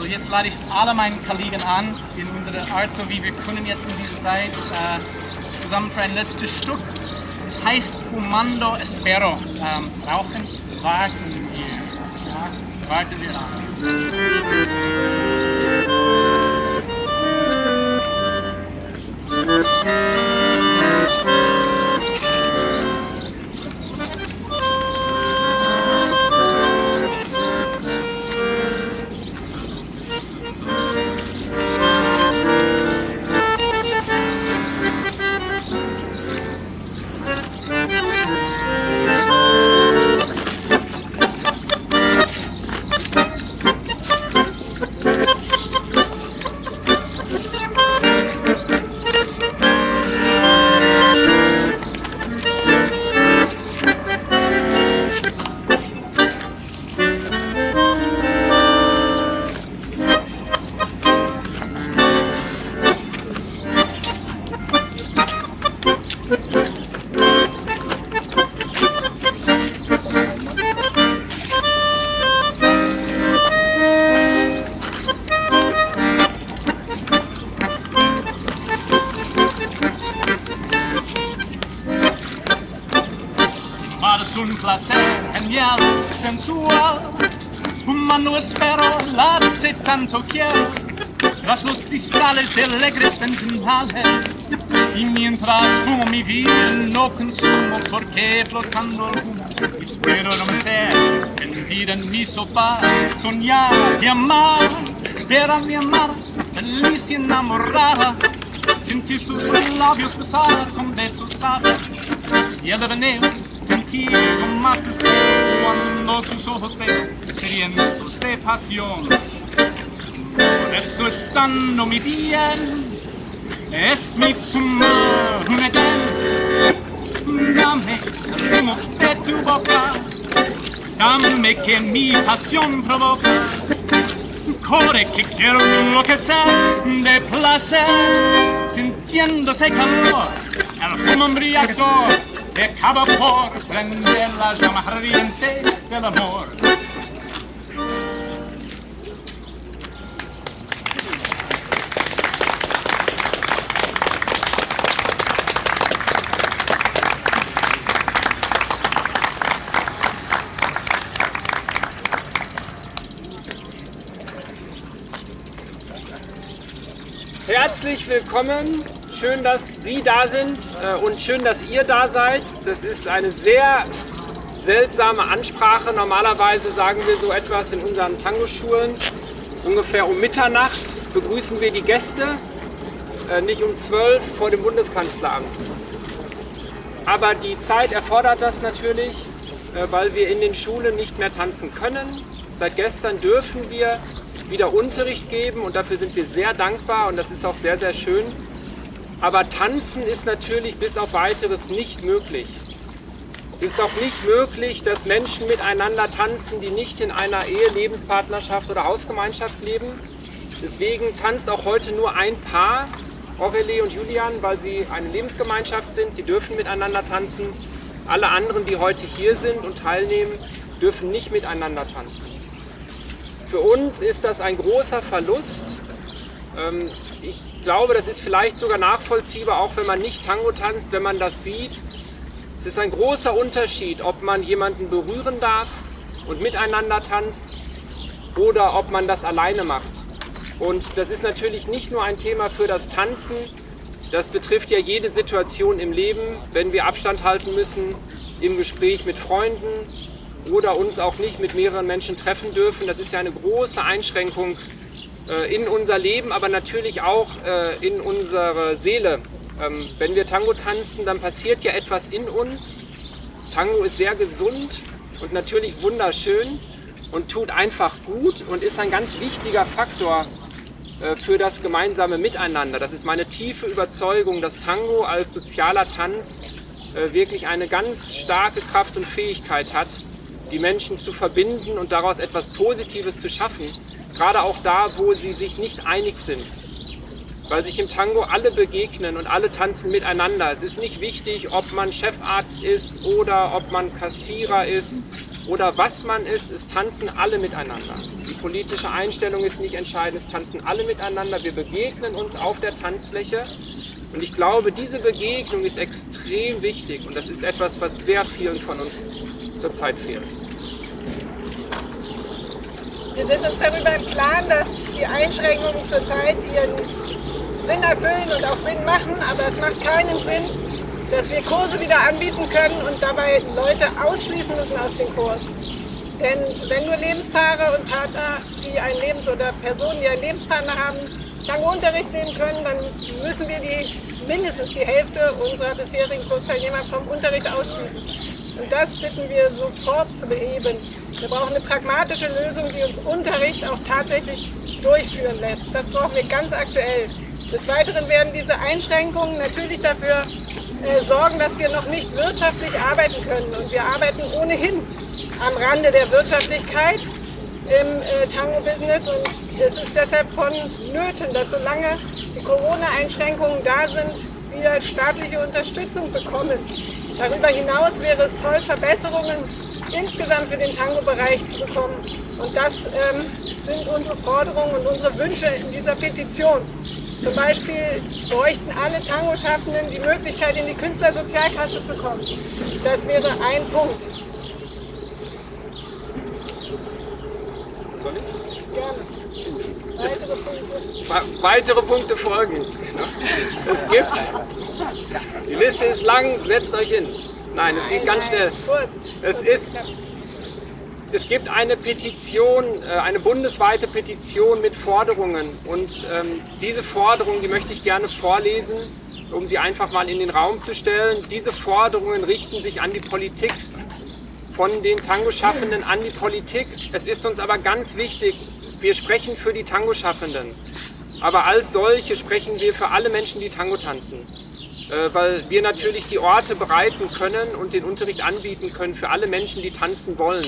Jetzt lade ich alle meine Kollegen an, in unsere Art, so wie wir können jetzt in dieser Zeit, zusammen für ein letztes Stück. Es heißt Fumando Espero. Rauchen, warten wir. Ja, warten wir an. Es un placer genial, sensual, fumando espero, latte tanto quiero, tras los cristales de alegres ventanales, y mientras fumo mi vida no consumo, porque flotando el humo, espero no me ser vendida en mi sofá, soñar y amar, ver a mi amada, feliz y enamorada, sentir sus labios besar con besos sabios, y el devenir sentir con más deseo cuando sus ojos veo sedientos de pasión. Por eso estando mi bien, es mi fumar un edén. Dame el humo de tu boca, dame que mi pasión provoca. Corre que quiero enloquecer de placer, sintiéndose calor, el humo embriagador que acaba por prender la llama ardiente del amor. Herzlich willkommen, schön, dass Sie da sind und schön, dass ihr da seid. Das ist eine sehr seltsame Ansprache. Normalerweise sagen wir so etwas in unseren Tango-Schulen. Ungefähr um Mitternacht begrüßen wir die Gäste, nicht um 12 vor dem Bundeskanzleramt. Aber die Zeit erfordert das natürlich, weil wir in den Schulen nicht mehr tanzen können. Seit gestern dürfen wir wieder Unterricht geben und dafür sind wir sehr dankbar und das ist auch sehr, sehr schön. Aber tanzen ist natürlich bis auf Weiteres nicht möglich. Es ist auch nicht möglich, dass Menschen miteinander tanzen, die nicht in einer Ehe, Lebenspartnerschaft oder Hausgemeinschaft leben. Deswegen tanzt auch heute nur ein Paar, Aurelie und Julian, weil sie eine Lebensgemeinschaft sind. Sie dürfen miteinander tanzen. Alle anderen, die heute hier sind und teilnehmen, dürfen nicht miteinander tanzen. Für uns ist das ein großer Verlust. Ich glaube, das ist vielleicht sogar nachvollziehbar, auch wenn man nicht Tango tanzt, wenn man das sieht. Es ist ein großer Unterschied, ob man jemanden berühren darf und miteinander tanzt oder ob man das alleine macht. Und das ist natürlich nicht nur ein Thema für das Tanzen, das betrifft ja jede Situation im Leben, wenn wir Abstand halten müssen im Gespräch mit Freunden oder uns auch nicht mit mehreren Menschen treffen dürfen. Das ist ja eine große Einschränkung in unser Leben, aber natürlich auch in unsere Seele. Wenn wir Tango tanzen, dann passiert ja etwas in uns. Tango ist sehr gesund und natürlich wunderschön und tut einfach gut und ist ein ganz wichtiger Faktor für das gemeinsame Miteinander. Das ist meine tiefe Überzeugung, dass Tango als sozialer Tanz wirklich eine ganz starke Kraft und Fähigkeit hat, die Menschen zu verbinden und daraus etwas Positives zu schaffen, gerade auch da, wo sie sich nicht einig sind. Weil sich im Tango alle begegnen und alle tanzen miteinander. Es ist nicht wichtig, ob man Chefarzt ist oder ob man Kassierer ist oder was man ist, es tanzen alle miteinander. Die politische Einstellung ist nicht entscheidend, es tanzen alle miteinander. Wir begegnen uns auf der Tanzfläche und ich glaube, diese Begegnung ist extrem wichtig und das ist etwas, was sehr vielen von uns zurzeit fehlt. Wir sind uns darüber im Klaren, dass die Einschränkungen zurzeit ihren Sinn erfüllen und auch Sinn machen, aber es macht keinen Sinn, dass wir Kurse wieder anbieten können und dabei Leute ausschließen müssen aus den Kursen. Denn wenn nur Lebenspaare und Partner, die einen oder Personen, die einen Lebenspartner haben, Tango-Unterricht nehmen können, dann müssen wir mindestens die Hälfte unserer bisherigen Kursteilnehmer vom Unterricht ausschließen. Und das bitten wir sofort zu beheben. Wir brauchen eine pragmatische Lösung, die uns Unterricht auch tatsächlich durchführen lässt. Das brauchen wir ganz aktuell. Des Weiteren werden diese Einschränkungen natürlich dafür sorgen, dass wir noch nicht wirtschaftlich arbeiten können. Und wir arbeiten ohnehin am Rande der Wirtschaftlichkeit im Tango-Business. Und es ist deshalb vonnöten, dass solange die Corona-Einschränkungen da sind, wir staatliche Unterstützung bekommen. Darüber hinaus wäre es toll, Verbesserungen insgesamt für den Tango-Bereich zu bekommen. Und das sind unsere Forderungen und unsere Wünsche in dieser Petition. Zum Beispiel bräuchten alle Tango-Schaffenden die Möglichkeit, in die Künstlersozialkasse zu kommen. Das wäre ein Punkt. Soll ich? Gerne. Weitere Punkte. Weitere Punkte folgen. Es gibt, die Liste ist lang, setzt euch hin. Nein, es geht ganz schnell. Es gibt eine Petition, eine bundesweite Petition mit Forderungen und diese Forderungen, die möchte ich gerne vorlesen, um sie einfach mal in den Raum zu stellen. Diese Forderungen richten sich an die Politik, von den Tango-Schaffenden an die Politik. Es ist uns aber ganz wichtig, wir sprechen für die Tango-Schaffenden, aber als solche sprechen wir für alle Menschen, die Tango tanzen. Weil wir natürlich die Orte bereiten können und den Unterricht anbieten können für alle Menschen, die tanzen wollen.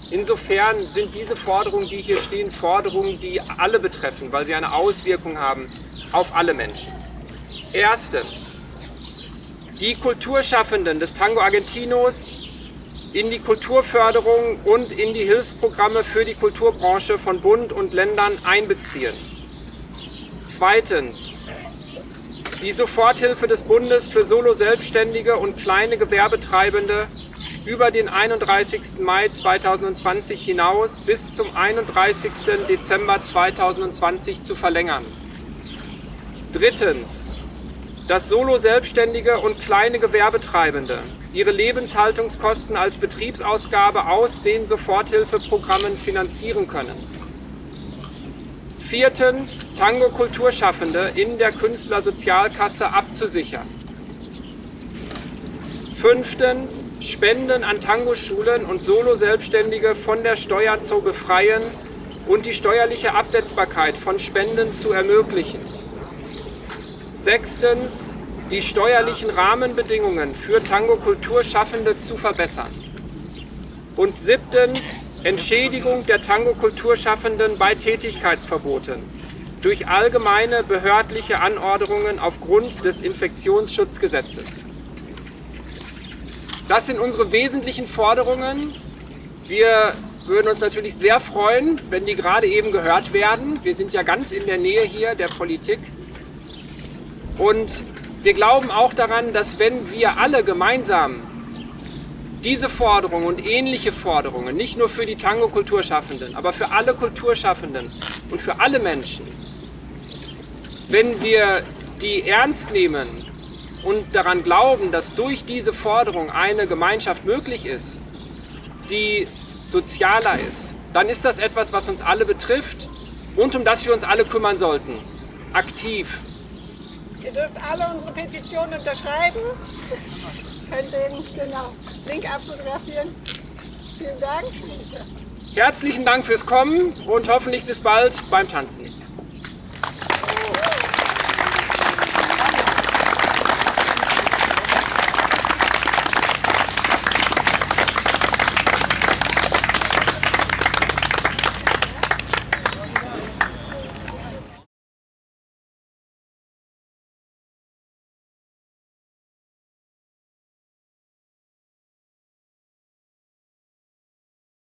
Insofern sind diese Forderungen, die hier stehen, Forderungen, die alle betreffen, weil sie eine Auswirkung haben auf alle Menschen. Erstens, die Kulturschaffenden des Tango Argentinos in die Kulturförderung und in die Hilfsprogramme für die Kulturbranche von Bund und Ländern einbeziehen. Zweitens, die Soforthilfe des Bundes für Solo-Selbstständige und kleine Gewerbetreibende über den 31. Mai 2020 hinaus bis zum 31. Dezember 2020 zu verlängern. Drittens, dass Solo-Selbstständige und kleine Gewerbetreibende ihre Lebenshaltungskosten als Betriebsausgabe aus den Soforthilfeprogrammen finanzieren können. Viertens, Tango-Kulturschaffende in der Künstlersozialkasse abzusichern. Fünftens, Spenden an Tango-Schulen und Solo-Selbstständige von der Steuer zu befreien und die steuerliche Absetzbarkeit von Spenden zu ermöglichen. Sechstens, die steuerlichen Rahmenbedingungen für Tango-Kulturschaffende zu verbessern. Und siebtens, Entschädigung der Tango-Kulturschaffenden bei Tätigkeitsverboten durch allgemeine behördliche Anordnungen aufgrund des Infektionsschutzgesetzes. Das sind unsere wesentlichen Forderungen. Wir würden uns natürlich sehr freuen, wenn die gerade eben gehört werden. Wir sind ja ganz in der Nähe hier der Politik. Und wir glauben auch daran, dass wenn wir alle gemeinsam diese Forderungen und ähnliche Forderungen, nicht nur für die Tango-Kulturschaffenden, aber für alle Kulturschaffenden und für alle Menschen, wenn wir die ernst nehmen und daran glauben, dass durch diese Forderung eine Gemeinschaft möglich ist, die sozialer ist, dann ist das etwas, was uns alle betrifft und um das wir uns alle kümmern sollten. Aktiv. Ihr dürft alle unsere Petition unterschreiben. Könnt den Link abfotografieren. Vielen Dank. Herzlichen Dank fürs Kommen und hoffentlich bis bald beim Tanzen.